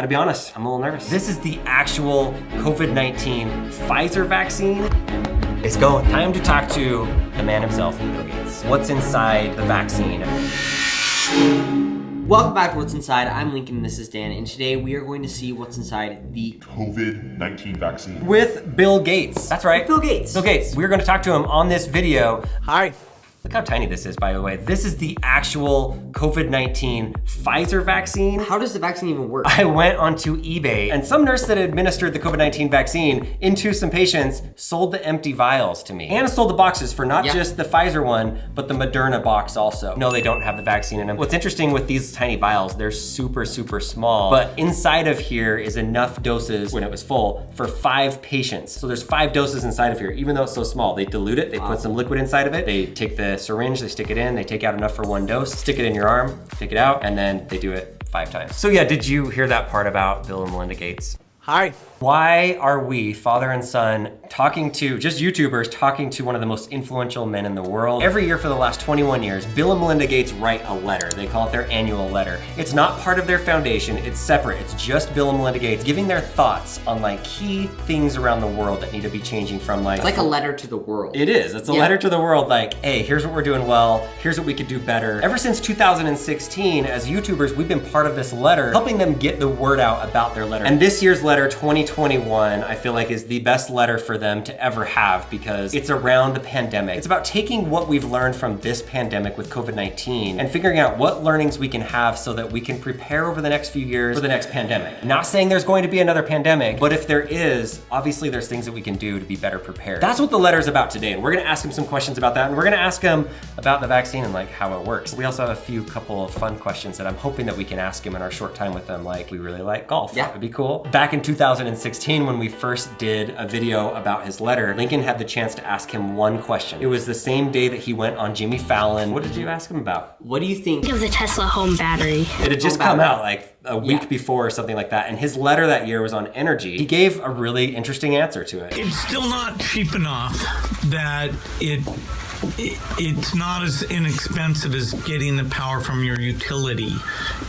Gotta be honest, I'm a little nervous. This is the actual COVID-19 Pfizer vaccine. It's going. Time to talk to the man himself, Bill Gates. What's inside the vaccine? Welcome back to What's Inside. I'm Lincoln and this is Dan, and today we are going to see what's inside the COVID-19 vaccine. With Bill Gates. That's right. Bill Gates. Bill Gates. We're gonna talk to him on this video. Hi. Look how tiny this is, by the way. This is the actual COVID-19 Pfizer vaccine. How does the vaccine even work? I went onto eBay, and some nurse that administered the COVID-19 vaccine into some patients sold the empty vials to me. And sold the boxes for not just the Pfizer one, but the Moderna box also. No, they don't have the vaccine in them. What's interesting with these tiny vials, they're super, super small, but inside of here is enough doses when it was full for 5 patients. So there's 5 doses inside of here, even though it's so small. They dilute it, they put some liquid inside of it, they take the syringe, they stick it in, they take out enough for 1 dose, stick it in your arm, take it out, and then they do it 5 times. So yeah, did you hear that part about Bill and Melinda Gates? Hi. Why are we, father and son, talking to, just YouTubers, talking to one of the most influential men in the world? Every year for the last 21 years, Bill and Melinda Gates write a letter. They call it their annual letter. It's not part of their foundation, it's separate. It's just Bill and Melinda Gates giving their thoughts on like key things around the world that need to be changing from like... It's like a letter to the world. It is, it's a letter to the world like, hey, here's what we're doing well, here's what we could do better. Ever since 2016, as YouTubers, we've been part of this letter, helping them get the word out about their letter. And this year's letter, 2021, I feel like is the best letter for them to ever have because it's around the pandemic. It's about taking what we've learned from this pandemic with COVID-19 and figuring out what learnings we can have so that we can prepare over the next few years for the next pandemic. Not saying there's going to be another pandemic, but if there is, obviously there's things that we can do to be better prepared. That's what the letter's about today, and we're gonna ask him some questions about that, and we're gonna ask him about the vaccine and like how it works. We also have a couple of fun questions that I'm hoping that we can ask him in our short time with him, like we really like golf. Yeah. That'd be cool. Back in 2016, when we first did a video about his letter, Lincoln had the chance to ask him one question. It was the same day that he went on Jimmy Fallon. What did you ask him about? What do you think? It was a Tesla home battery. It had just come out like a week before or something like that, and his letter that year was on energy. He gave a really interesting answer to it. It's still not cheap enough that it's not as inexpensive as getting the power from your utility.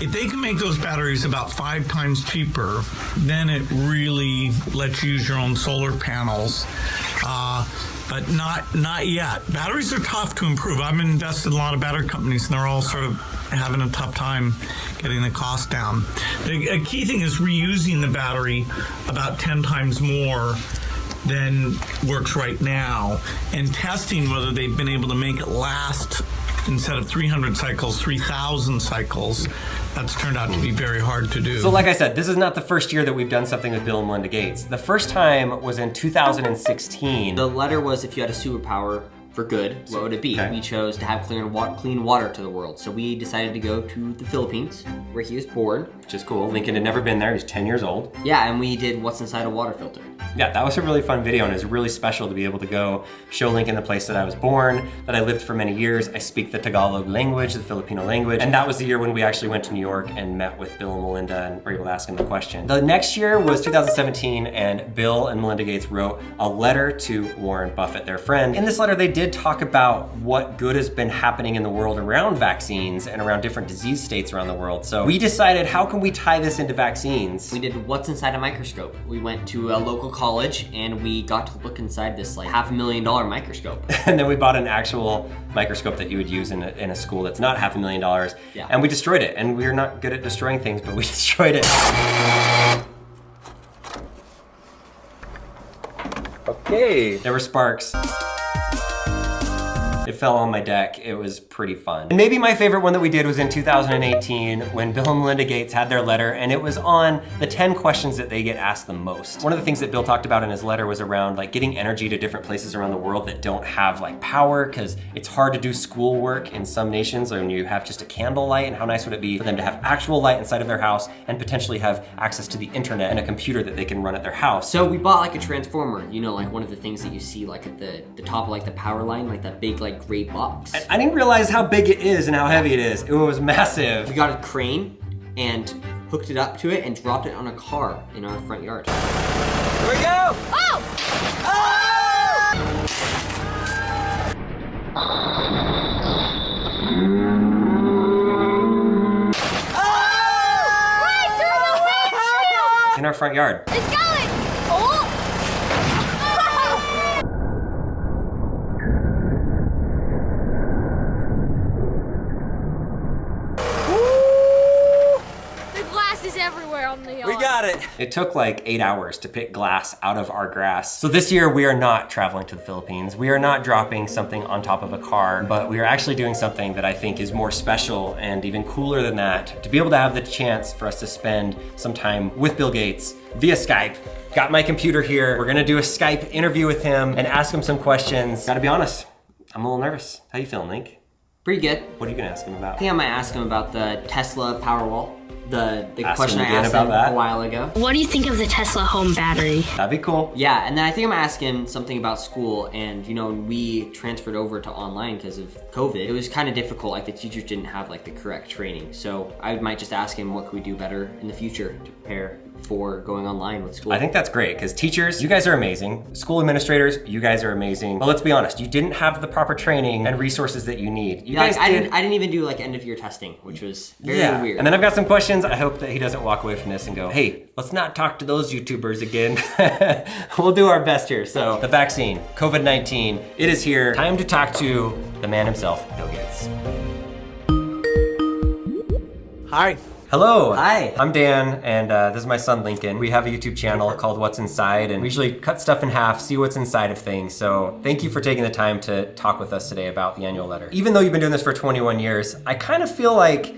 If they can make those batteries about 5 times cheaper, then it really lets you use your own solar panels. But not yet. Batteries are tough to improve. I've invested in a lot of battery companies, and they're all sort of having a tough time getting the cost down. A key thing is reusing the battery about 10 times more than works right now, and testing whether they've been able to make it last, instead of 300 cycles, 3,000 cycles. That's turned out to be very hard to do. So like I said, this is not the first year that we've done something with Bill and Melinda Gates. The first time was in 2016. The letter was if you had a superpower for good, what would it be? We chose to have clean water to the world. So we decided to go to the Philippines, where he was born. Which is cool. Lincoln had never been there, he's 10 years old. Yeah, and we did what's inside a water filter. Yeah, that was a really fun video, and it was really special to be able to go show Lincoln the place that I was born, that I lived for many years. I speak the Tagalog language, the Filipino language, and that was the year when we actually went to New York and met with Bill and Melinda and were able to ask him the question. The next year was 2017, and Bill and Melinda Gates wrote a letter to Warren Buffett, their friend. In this letter, they did talk about what good has been happening in the world around vaccines and around different disease states around the world. So we decided, how can we tie this into vaccines? We did what's inside a microscope. We went to a local college and we got to look inside this like $500,000 microscope. And then we bought an actual microscope that you would use in a school that's not $500,000. Yeah. And we destroyed it. And we're not good at destroying things, but we destroyed it. Okay. There were sparks. It fell on my deck. It was pretty fun. And maybe my favorite one that we did was in 2018 when Bill and Melinda Gates had their letter, and it was on the 10 questions that they get asked the most. One of the things that Bill talked about in his letter was around like getting energy to different places around the world that don't have like power, because it's hard to do schoolwork in some nations when you have just a candle light, and how nice would it be for them to have actual light inside of their house and potentially have access to the internet and a computer that they can run at their house. So we bought like a transformer, you know, like one of the things that you see like at the top of like the power line, like that big like gray box. I didn't realize how big it is and how heavy it is. It was massive. We got a crane and hooked it up to it and dropped it on a car in our front yard. Here we go! Oh! Oh! Right through the windshield! in our front yard. It's going! Oh! The glass is everywhere on the yard. We got it. It took like 8 hours to pick glass out of our grass. So this year we are not traveling to the Philippines. We are not dropping something on top of a car, but we are actually doing something that I think is more special and even cooler than that, to be able to have the chance for us to spend some time with Bill Gates via Skype. Got my computer here. We're gonna do a Skype interview with him and ask him some questions. Gotta be honest, I'm a little nervous. How you feeling, Link? Pretty good. What are you gonna ask him about? I think I might ask him about the Tesla Powerwall. The Ask question him I again asked about him that? a while ago. What do you think of the Tesla home battery? That'd be cool. Yeah, and then I think I'm gonna ask him something about school. And you know, when we transferred over to online because of COVID, it was kind of difficult. Like the teachers didn't have like the correct training. So I might just ask him what could we do better in the future to prepare for going online with school. I think that's great, because teachers, you guys are amazing. School administrators, you guys are amazing. But let's be honest, you didn't have the proper training and resources that you need. You guys I did. didn't even do like end of year testing, which was very weird. And then I've got some questions. I hope that he doesn't walk away from this and go, hey, let's not talk to those YouTubers again. We'll do our best here. So the vaccine, COVID-19, it is here. Time to talk to the man himself, Bill Gates. Hi. Hello. Hi. I'm Dan, and this is my son Lincoln. We have a YouTube channel called What's Inside, and we usually cut stuff in half, see what's inside of things. So thank you for taking the time to talk with us today about the annual letter. Even though you've been doing this for 21 years, I kind of feel like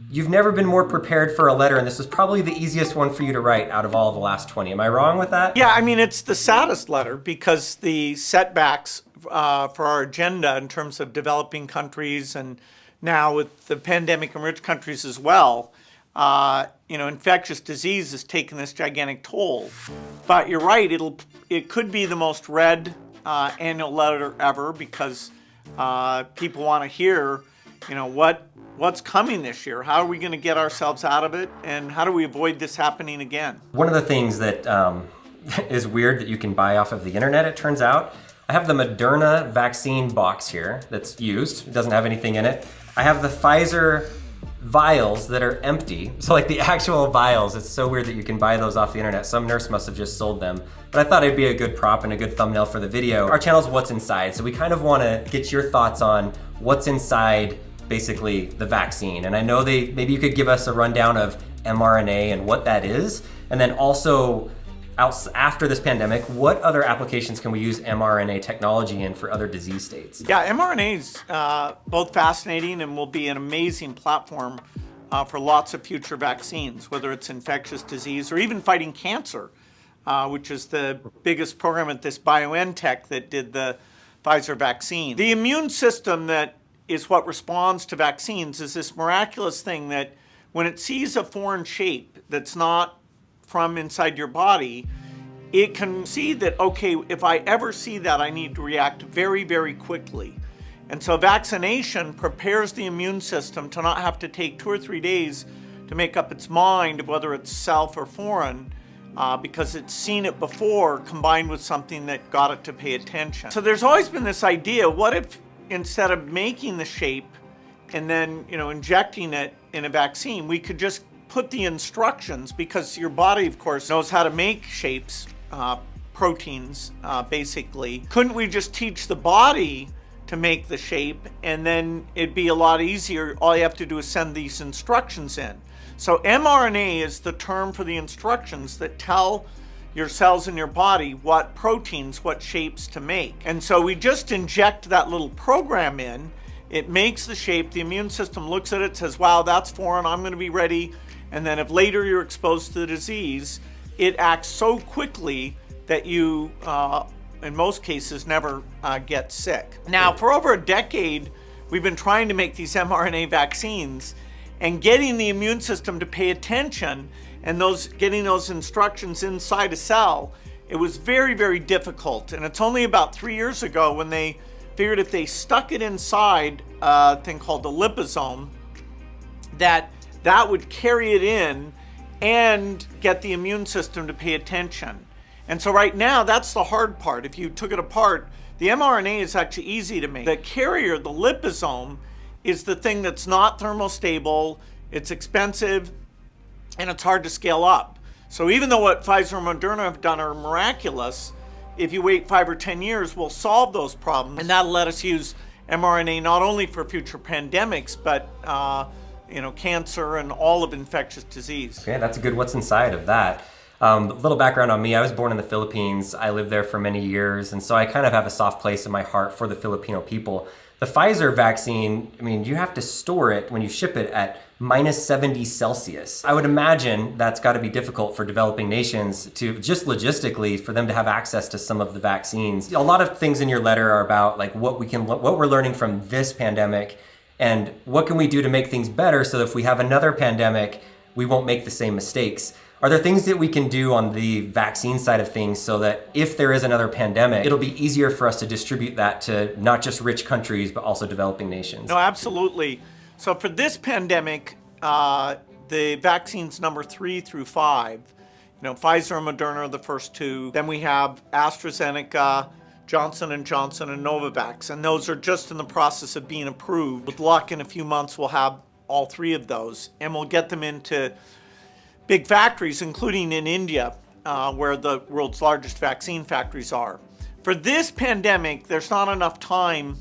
you've never been more prepared for a letter, and this was probably the easiest one for you to write out of all of the last 20. Am I wrong with that? Yeah, I mean, it's the saddest letter because the setbacks for our agenda in terms of developing countries and now with the pandemic in rich countries as well, infectious disease has taken this gigantic toll. But you're right, it could be the most read annual letter ever because people want to hear, what's coming this year? How are we going to get ourselves out of it? And how do we avoid this happening again? One of the things that is weird that you can buy off of the internet, it turns out, I have the Moderna vaccine box here that's used. It doesn't have anything in it. I have the Pfizer vials that are empty. So like the actual vials, it's so weird that you can buy those off the internet. Some nurse must have just sold them. But I thought it'd be a good prop and a good thumbnail for the video. Our channel's What's Inside, so we kind of want to get your thoughts on what's inside basically the vaccine. And I know maybe you could give us a rundown of mRNA and what that is, and then also after this pandemic, what other applications can we use mRNA technology in for other disease states? Yeah, mRNA is both fascinating and will be an amazing platform for lots of future vaccines, whether it's infectious disease or even fighting cancer, which is the biggest program at this BioNTech that did the Pfizer vaccine. The immune system that is what responds to vaccines is this miraculous thing that when it sees a foreign shape that's not from inside your body, it can see that, okay, if I ever see that, I need to react very, very quickly. And so vaccination prepares the immune system to not have to take 2 or 3 days to make up its mind of whether it's self or foreign, because it's seen it before combined with something that got it to pay attention. So there's always been this idea, what if instead of making the shape and then injecting it in a vaccine, we could just put the instructions, because your body, of course, knows how to make shapes, proteins, basically. Couldn't we just teach the body to make the shape, and then it'd be a lot easier? All you have to do is send these instructions in. So mRNA is the term for the instructions that tell your cells in your body what proteins, what shapes to make. And so we just inject that little program in, it makes the shape, the immune system looks at it, says, wow, that's foreign, I'm gonna be ready. And then if later you're exposed to the disease, it acts so quickly that you, in most cases, never get sick. Now, for over a decade, we've been trying to make these mRNA vaccines, and getting the immune system to pay attention and getting those instructions inside a cell, it was very, very difficult. And it's only about 3 years ago when they figured if they stuck it inside a thing called the liposome, that would carry it in and get the immune system to pay attention. And so right now, that's the hard part. If you took it apart, the mRNA is actually easy to make. The carrier, the liposome, is the thing that's not thermostable, it's expensive, and it's hard to scale up. So even though what Pfizer and Moderna have done are miraculous, if you wait 5 or 10 years, we'll solve those problems. And that'll let us use mRNA not only for future pandemics, but cancer and all of infectious disease. Okay, that's a good what's inside of that. A little background on me. I was born in the Philippines. I lived there for many years, and so I kind of have a soft place in my heart for the Filipino people. The Pfizer vaccine, I mean, you have to store it when you ship it at minus 70 Celsius. I would imagine that's got to be difficult for developing nations to, just logistically, for them to have access to some of the vaccines. A lot of things in your letter are about like what we're learning from this pandemic and what can we do to make things better so that if we have another pandemic, we won't make the same mistakes. Are there things that we can do on the vaccine side of things so that if there is another pandemic, it'll be easier for us to distribute that to not just rich countries, but also developing nations? No, absolutely. So for this pandemic, the vaccines number 3 through 5, Pfizer and Moderna are the first two. Then we have AstraZeneca, Johnson & Johnson, and Novavax. And those are just in the process of being approved. With luck, in a few months, we'll have all 3 of those. And we'll get them into big factories, including in India, where the world's largest vaccine factories are. For this pandemic, there's not enough time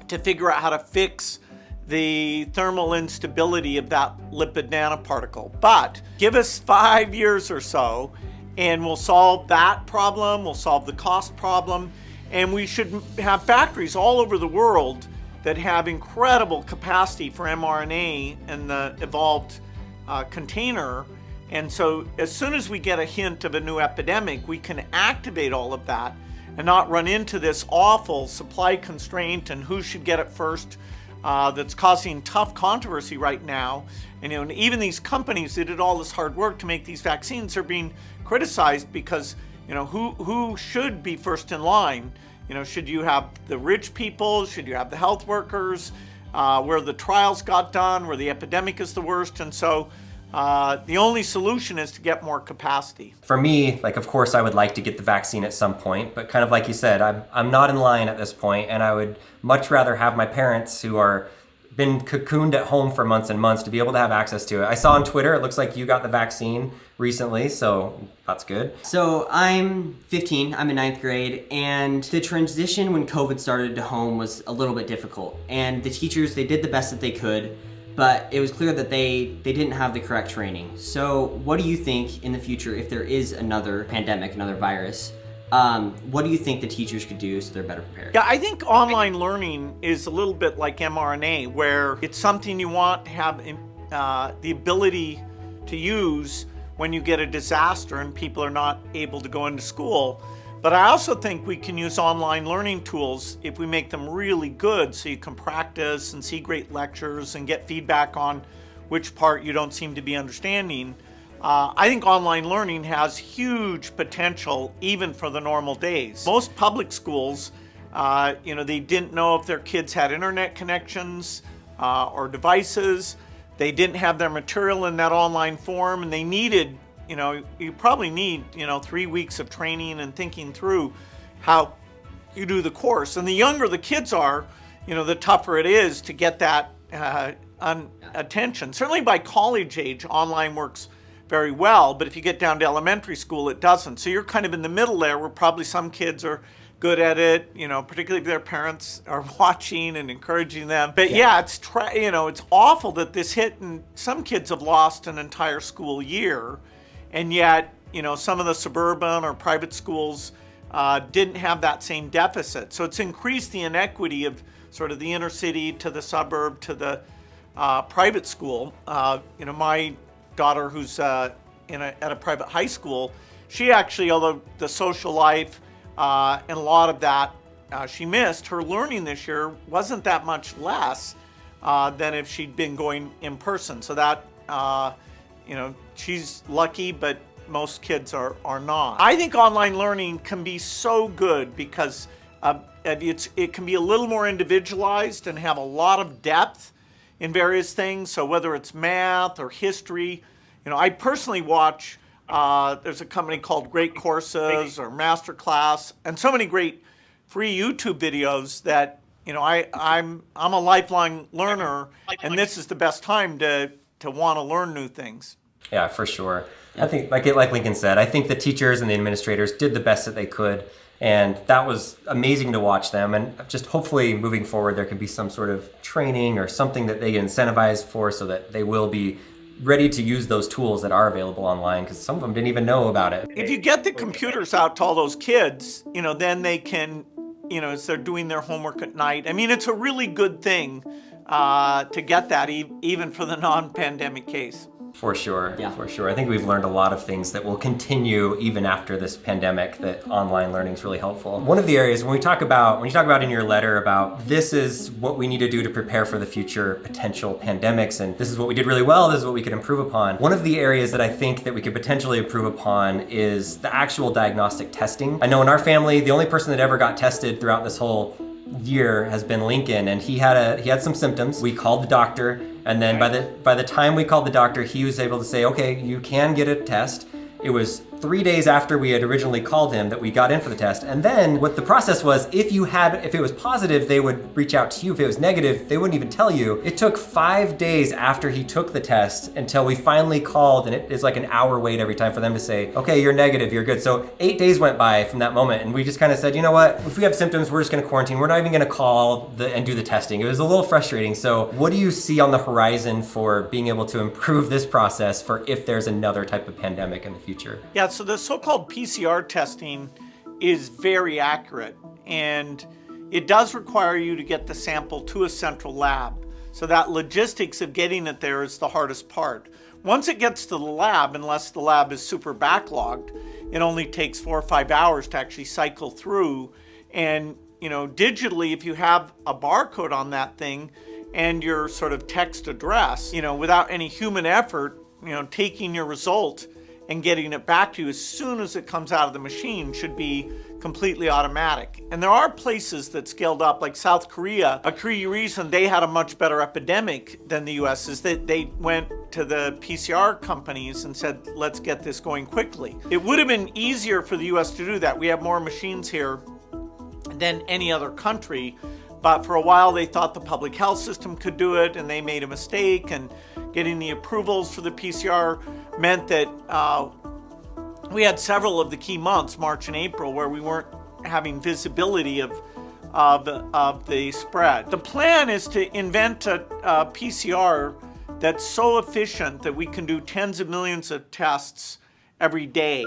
to figure out how to fix the thermal instability of that lipid nanoparticle. But give us 5 years or so, and we'll solve that problem, we'll solve the cost problem, and we should have factories all over the world that have incredible capacity for mRNA and the evolved container. And so as soon as we get a hint of a new epidemic, we can activate all of that and not run into this awful supply constraint and who should get it first that's causing tough controversy right now. And even these companies that did all this hard work to make these vaccines are being criticized because who should be first in line? Should you have the rich people? Should you have the health workers? Where the trials got done, where the epidemic is the worst. And so the only solution is to get more capacity. For me, of course, I would like to get the vaccine at some point, but kind of like you said, I'm not in line at this point, and I would much rather have my parents who are been cocooned at home for months and months to be able to have access to it. I saw on Twitter, it looks like you got the vaccine recently, so that's good. So I'm 15, I'm in 9th grade, and the transition when COVID started to home was a little bit difficult. And the teachers, they did the best that they could, but it was clear that they didn't have the correct training. So what do you think in the future, if there is another pandemic, another virus, what do you think the teachers could do so they're better prepared? Yeah, I think online learning is a little bit like mRNA, where it's something you want to have the ability to use when you get a disaster and people are not able to go into school. But I also think we can use online learning tools if we make them really good, so you can practice and see great lectures and get feedback on which part you don't seem to be understanding. I think online learning has huge potential even for the normal days. Most public schools, they didn't know if their kids had internet connections or devices. They didn't have their material in that online form, and they needed, you probably need, 3 weeks of training and thinking through how you do the course. And the younger the kids are, the tougher it is to get that attention. Certainly by college age, online works very well, but if you get down to elementary school, it doesn't. So you're kind of in the middle there, where probably some kids are good at it, particularly if their parents are watching and encouraging them. But yeah, it's awful that this hit, and some kids have lost an entire school year, and yet some of the suburban or private schools didn't have that same deficit. So it's increased the inequity of sort of the inner city to the suburb to the private school. My daughter, who's at a private high school, she actually, although the social life and a lot of that she missed, her learning this year wasn't that much less than if she'd been going in person. So that, she's lucky, but most kids are not. I think online learning can be so good because it can be a little more individualized and have a lot of depth in various things. So whether it's math or history, I personally watch, there's a company called Great Courses or Masterclass, and so many great free YouTube videos that, I'm a lifelong learner, and this is the best time to want to learn new things. Yeah, for sure. I think, like Lincoln said, I think the teachers and the administrators did the best that they could, and that was amazing to watch them. And just hopefully moving forward, there can be some sort of training or something that they get incentivized for, so that they will be ready to use those tools that are available online, because some of them didn't even know about it. If you get the computers out to all those kids, then they can, as they're doing their homework at night. I mean, it's a really good thing to get that, even for the non-pandemic case. For sure, Yeah. for sure. I think we've learned a lot of things that will continue even after this pandemic, that online learning is really helpful. One of the areas when you talk about in your letter about this is what we need to do to prepare for the future potential pandemics, and this is what we did really well, this is what we could improve upon. One of the areas that I think that we could potentially improve upon is the actual diagnostic testing. I know in our family, the only person that ever got tested throughout this whole year has been Lincoln, and he had some symptoms. We called the doctor, and then by the time we called the doctor, he was able to say, okay, you can get a test. It was 3 days after we had originally called him that we got in for the test. And then what the process was, if it was positive, they would reach out to you. If it was negative, they wouldn't even tell you. It took 5 days after he took the test until we finally called, and it is like an hour wait every time for them to say, okay, you're negative, you're good. So 8 days went by from that moment, and we just kind of said, you know what, if we have symptoms, we're just gonna quarantine. We're not even gonna call and do the testing. It was a little frustrating. So what do you see on the horizon for being able to improve this process for if there's another type of pandemic in the future? Yeah, so the so-called PCR testing is very accurate, and it does require you to get the sample to a central lab. So that logistics of getting it there is the hardest part. Once it gets to the lab, unless the lab is super backlogged, it only takes 4 or 5 hours to actually cycle through. And, digitally, if you have a barcode on that thing and your sort of text address, without any human effort, taking your result and getting it back to you as soon as it comes out of the machine should be completely automatic. And there are places that scaled up, like South Korea. A key reason they had a much better epidemic than the US is that they went to the PCR companies and said, let's get this going quickly. It would have been easier for the US to do that. We have more machines here than any other country. But for a while, they thought the public health system could do it, and they made a mistake. And getting the approvals for the PCR meant that we had several of the key months, March and April, where we weren't having visibility of the spread. The plan is to invent a PCR that's so efficient that we can do tens of millions of tests every day,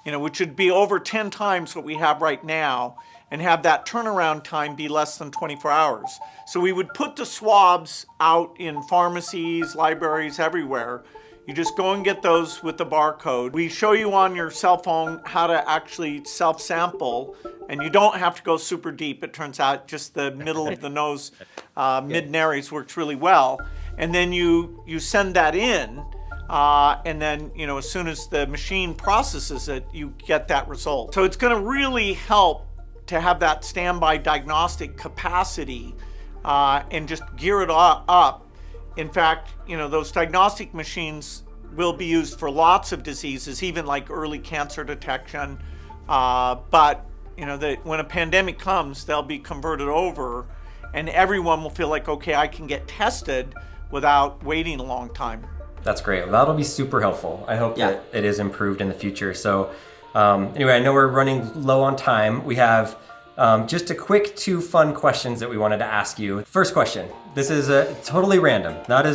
which would be over 10 times what we have right now, and have that turnaround time be less than 24 hours. So we would put the swabs out in pharmacies, libraries, everywhere. You just go and get those with the barcode. We show you on your cell phone how to actually self-sample, and you don't have to go super deep. It turns out just the middle of the nose, mid-nares, works really well. And then you send that in, and then, as soon as the machine processes it, you get that result. So it's gonna really help to have that standby diagnostic capacity and just gear it up. In fact, those diagnostic machines will be used for lots of diseases, even like early cancer detection. But when a pandemic comes, they'll be converted over, and everyone will feel like, okay, I can get tested without waiting a long time. That's great. Well, that'll be super helpful. I hope that it is improved in the future. So anyway, I know we're running low on time. We have just a quick 2 fun questions that we wanted to ask you. First question. This is totally random, not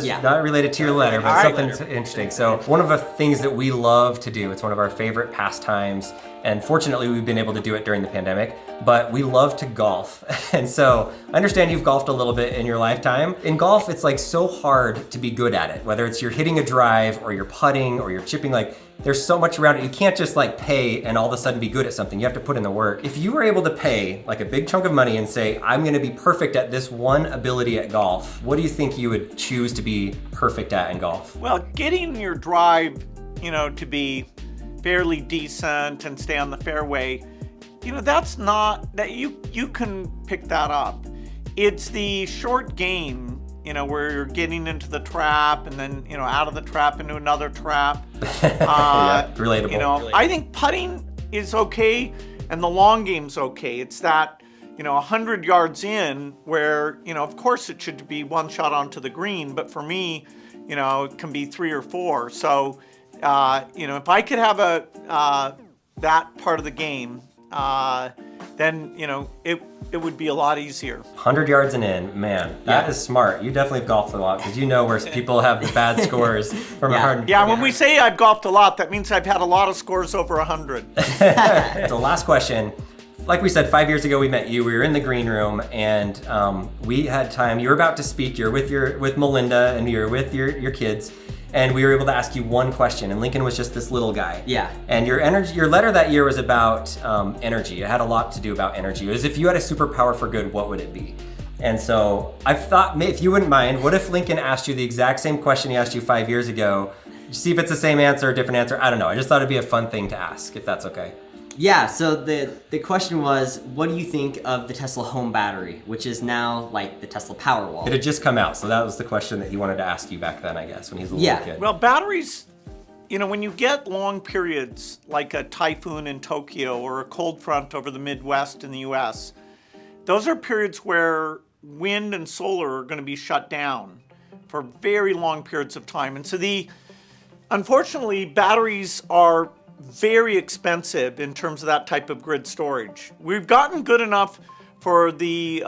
related to your letter, but something interesting. So one of the things that we love to do, it's one of our favorite pastimes, and fortunately we've been able to do it during the pandemic, but we love to golf. And so I understand you've golfed a little bit in your lifetime. In golf, it's like so hard to be good at it, whether it's you're hitting a drive or you're putting or you're chipping, there's so much around it. You can't just pay and all of a sudden be good at something. You have to put in the work. If you were able to pay a big chunk of money and say, I'm gonna be perfect at this one ability at golf, what do you think you would choose to be perfect at in golf? Well, getting your drive, to be fairly decent and stay on the fairway, that's not, that you can pick that up. It's the short game, where you're getting into the trap and then, out of the trap into another trap. Yeah, relatable. I think putting is okay and the long game's okay. It's that, 100 yards in where, of course it should be one shot onto the green, but for me, it can be 3 or 4. So, if I could have that part of the game, then, it would be a lot easier. 100 yards and in, man, that is smart. You definitely have golfed a lot because you know where people have the bad scores from a hard. Yeah, when we say I've golfed a lot, that means I've had a lot of scores over 100. The last question. Like we said, 5 years ago we met you. We were in the green room, and we had time. You were about to speak. You're with Melinda, and you're with your kids, and we were able to ask you one question. And Lincoln was just this little guy. Yeah. And your letter that year was about energy. It had a lot to do about energy. It was, if you had a superpower for good, what would it be? And so I thought, if you wouldn't mind, what if Lincoln asked you the exact same question he asked you 5 years ago? See if it's the same answer or different answer. I don't know. I just thought it'd be a fun thing to ask, if that's okay. Yeah, so the question was, what do you think of the Tesla home battery, which is now like the Tesla Powerwall? It had just come out, so that was the question that he wanted to ask you back then, I guess, when he was a little kid. Well, batteries, when you get long periods like a typhoon in Tokyo or a cold front over the Midwest in the US, those are periods where wind and solar are going to be shut down for very long periods of time. And so unfortunately, batteries are very expensive in terms of that type of grid storage. We've gotten good enough for the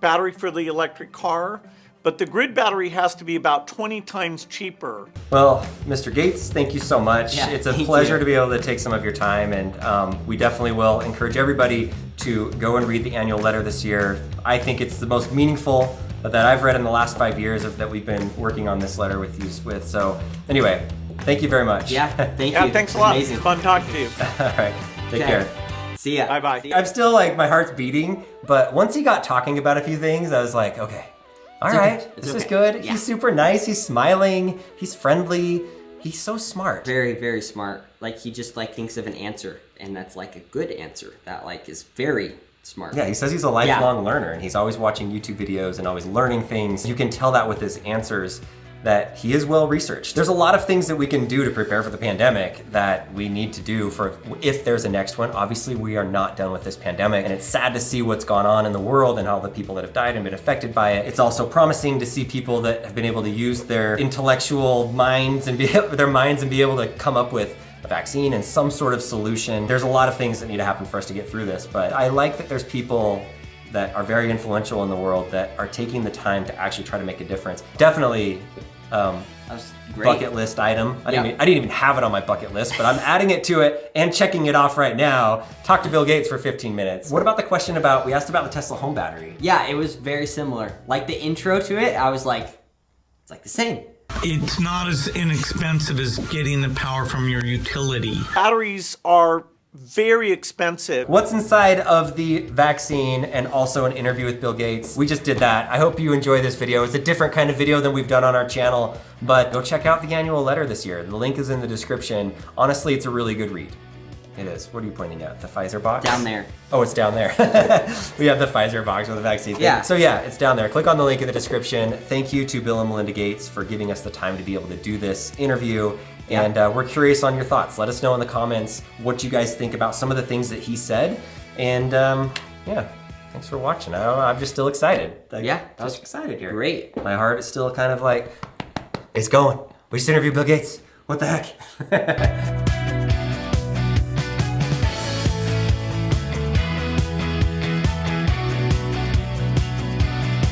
battery for the electric car, but the grid battery has to be about 20 times cheaper. Well, Mr. Gates, thank you so much. Yeah, it's a pleasure to be able to take some of your time, and we definitely will encourage everybody to go and read the annual letter this year. I think it's the most meaningful that I've read in the last 5 years that we've been working on this letter with you with. So anyway, thank you very much. Yeah, thank you. Yeah, thanks a lot. Amazing. Fun talking to you. All right, take care. See ya. Bye-bye. I'm still my heart's beating, but once he got talking about a few things, I was like, okay, all right, this is good. Yeah. He's super nice. He's smiling. He's friendly. He's so smart. Very, very smart. He just thinks of an answer, and that's a good answer. That is very smart. Yeah, he says he's a lifelong learner, and he's always watching YouTube videos and always learning things. You can tell that with his answers, that he is well researched. There's a lot of things that we can do to prepare for the pandemic that we need to do for if there's a next one. Obviously, we are not done with this pandemic, and it's sad to see what's gone on in the world and all the people that have died and been affected by it. It's also promising to see people that have been able to use their intellectual minds and be able to come up with a vaccine and some sort of solution. There's a lot of things that need to happen for us to get through this, but I like that there's people that are very influential in the world that are taking the time to actually try to make a difference. Definitely That was great. bucket list item. I didn't even have it on my bucket list, but I'm adding it to it and checking it off right now. Talk to Bill Gates for 15 minutes. What about the question we asked about the Tesla home battery? Yeah, it was very similar. The intro to it, I was it's the same. It's not as inexpensive as getting the power from your utility. Batteries are very expensive. What's inside of the vaccine, and also an interview with Bill Gates. We just did that. I hope you enjoy this video. It's a different kind of video than we've done on our channel, but go check out the annual letter this year. The link is in the description. Honestly, it's a really good read. It is. What are you pointing at? The Pfizer box? Down there. Oh, it's down there. We have the Pfizer box with the vaccine thing. Yeah. So yeah, it's down there. Click on the link in the description. Thank you to Bill and Melinda Gates for giving us the time to be able to do this interview. Yeah. And we're curious on your thoughts. Let us know in the comments what you guys think about some of the things that he said. And yeah, thanks for watching. I'm just still excited. Yeah, that was excited here. Great. My heart is still kind of it's going. We just interviewed Bill Gates. What the heck?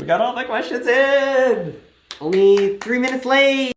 We got all the questions in. Only 3 minutes late.